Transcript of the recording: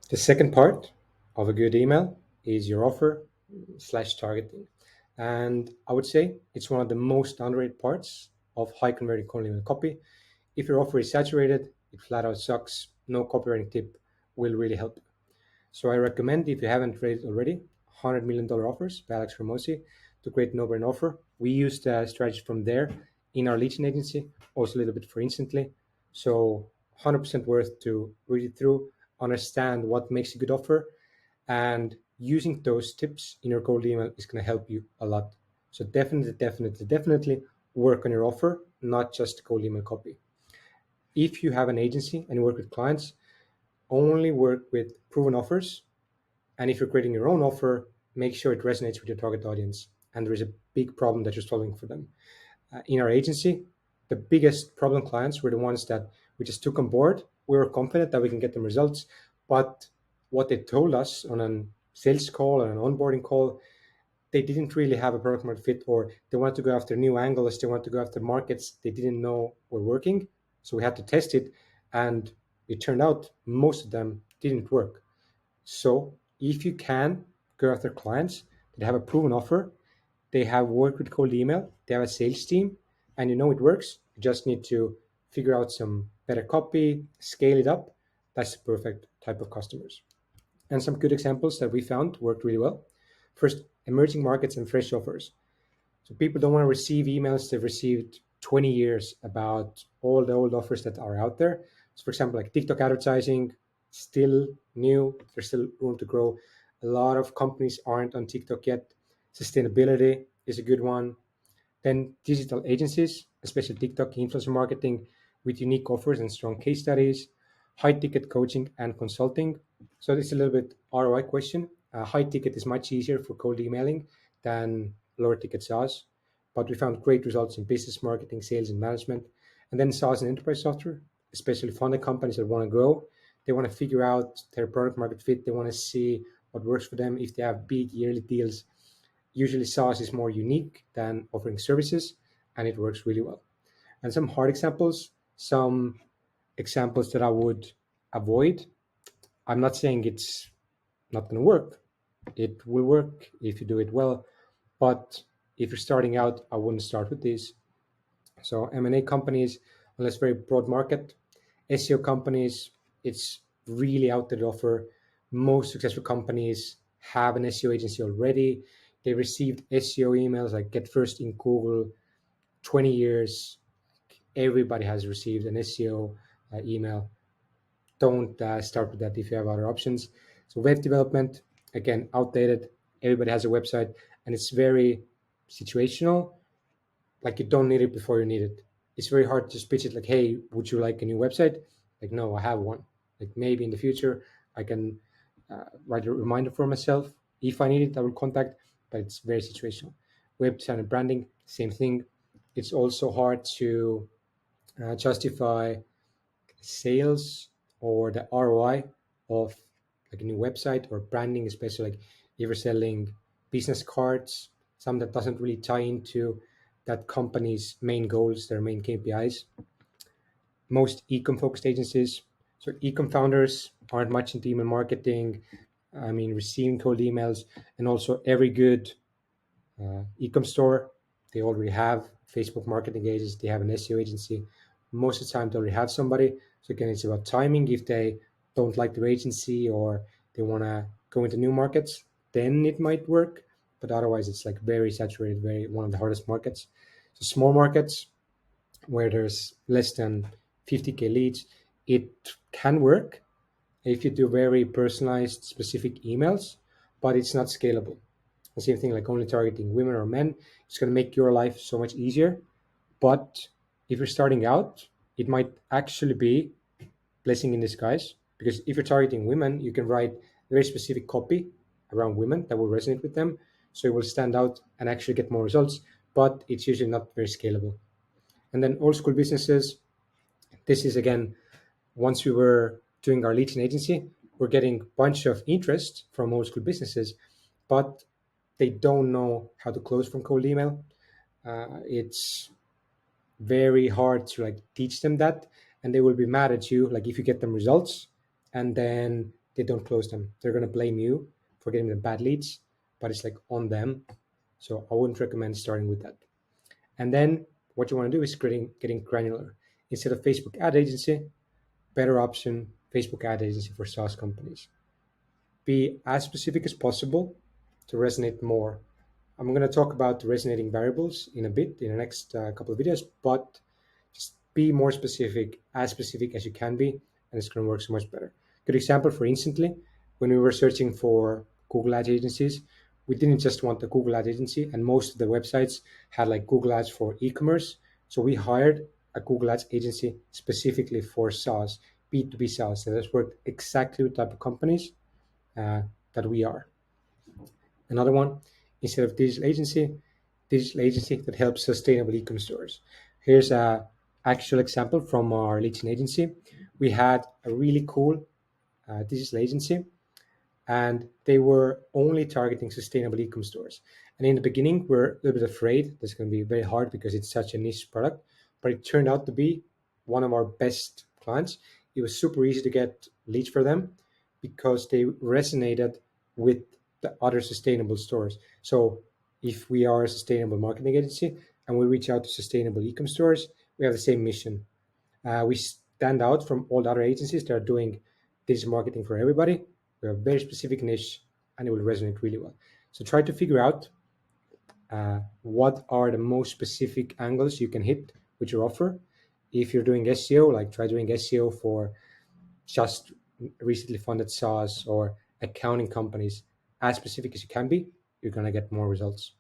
The second part of a good email is your offer slash targeting. And I would say it's one of the most underrated parts of high converting cold email copy. If your offer is saturated, it flat out sucks. No copywriting tip will really help. So I recommend, if you haven't read it already, $100 million offers by Alex Ramosi to create an over an offer. We used the strategy from there in our lead gen agency, also a little bit for instantly. So 100% worth to read it through, understand what makes a good offer, and using those tips in your cold email is going to help you a lot. So definitely work on your offer, not just cold email copy. If you have an agency and you work with clients, only work with proven offers. And if you're creating your own offer, make sure it resonates with your target audience and there is a big problem that you're solving for them. In our agency, the biggest problem clients were the ones that we just took on board. We were confident that we can get them results, but what they told us on a sales call and an onboarding call, they didn't really have a product market fit, or they wanted to go after new angles, they wanted to go after markets they didn't know were working. So we had to test it, and it turned out most of them didn't work. So if you can go after clients that have a proven offer, they have worked with cold email, they have a sales team, and you know it works. You just need to figure out some better copy, scale it up. That's the perfect type of customers. And some good examples that we found worked really well. First, emerging markets and fresh offers. So people don't want to receive emails they've received 20 years about all the old offers that are out there. So for example, like TikTok advertising, still new, there's still room to grow. A lot of companies aren't on TikTok yet. Sustainability is a good one. Then digital agencies, especially TikTok influencer marketing with unique offers and strong case studies, high ticket coaching and consulting. So it's a little bit ROI question. High ticket is much easier for cold emailing than lower ticket SaaS, but we found great results in business marketing, sales, and management. And then SaaS and enterprise software, especially funded companies that want to grow. They want to figure out their product market fit. They want to see what works for them. If they have big yearly deals, usually SaaS is more unique than offering services, and it works really well. And some hard examples, some examples that I would avoid. I'm not saying it's not going to work. It will work if you do it well, but if you're starting out, I wouldn't start with these. So M&A companies, unless very broad market. SEO companies, it's really out there to offer. Most successful companies have an SEO agency already. They received SEO emails like get first in Google 20 years. Everybody has received an SEO email. Don't start with that if you have other options. So web development, again, outdated. Everybody has a website and it's very situational. Like you don't need it before you need it. It's very hard to just pitch it like, hey, would you like a new website? Like, no, I have one. Like maybe in the future I can write a reminder for myself. If I need it, I will contact, but it's very situational. Web design and branding, same thing. It's also hard to justify sales or the ROI of like a new website or branding, especially like if you're selling business cards, something that doesn't really tie into that company's main goals, their main KPIs. Most e-com focused agencies, so e-com founders aren't much into email marketing. I mean, receiving cold emails, and also every good e-com store, they already have Facebook marketing agents, they have an SEO agency. Most of the time, they already have somebody. So again, it's about timing. If they don't like their agency or they want to go into new markets, then it might work. But otherwise, it's like very saturated, very one of the hardest markets. So small markets where there's less than 50K leads, it can work if you do very personalized, specific emails, but it's not scalable. The same thing, like only targeting women or men, it's going to make your life so much easier. But if you're starting out, it might actually be blessing in disguise, because if you're targeting women, you can write very specific copy around women that will resonate with them. So it will stand out and actually get more results, but it's usually not very scalable. And then old school businesses, this is again, once we were doing our lead gen agency, we're getting a bunch of interest from old school businesses, but they don't know how to close from cold email. It's very hard to like teach them that, and they will be mad at you like if you get them results and then they don't close them. They're going to blame you for getting the bad leads, but it's like on them. So I wouldn't recommend starting with that. And then what you want to do is getting granular. Instead of Facebook ad agency, better option, Facebook ad agency for SaaS companies. Be as specific as possible to resonate more. I'm going to talk about the resonating variables in a bit in the next couple of videos, but just be more specific as you can be, and it's going to work so much better. Good example for instantly, when we were searching for Google Ads agencies, we didn't just want the Google Ad agency, and most of the websites had like Google Ads for e-commerce. So we hired a Google Ads agency specifically for SaaS, B2B SaaS. So that's worked exactly with the type of companies that we are. Another one, instead of digital agency that helps sustainable e-commerce stores. Here's a actual example from our lead gen agency. We had a really cool digital agency, and they were only targeting sustainable e-commerce stores. And in the beginning, we're a little bit afraid that's going to be very hard because it's such a niche product, but it turned out to be one of our best clients. It was super easy to get leads for them because they resonated with the other sustainable stores. So if we are a sustainable marketing agency and we reach out to sustainable e-commerce stores, we have the same mission. We stand out from all the other agencies that are doing digital marketing for everybody. We have a very specific niche, and it will resonate really well. So try to figure out what are the most specific angles you can hit with your offer. If you're doing SEO, like try doing SEO for just recently funded SaaS or accounting companies. As specific as you can be, you're going to get more results.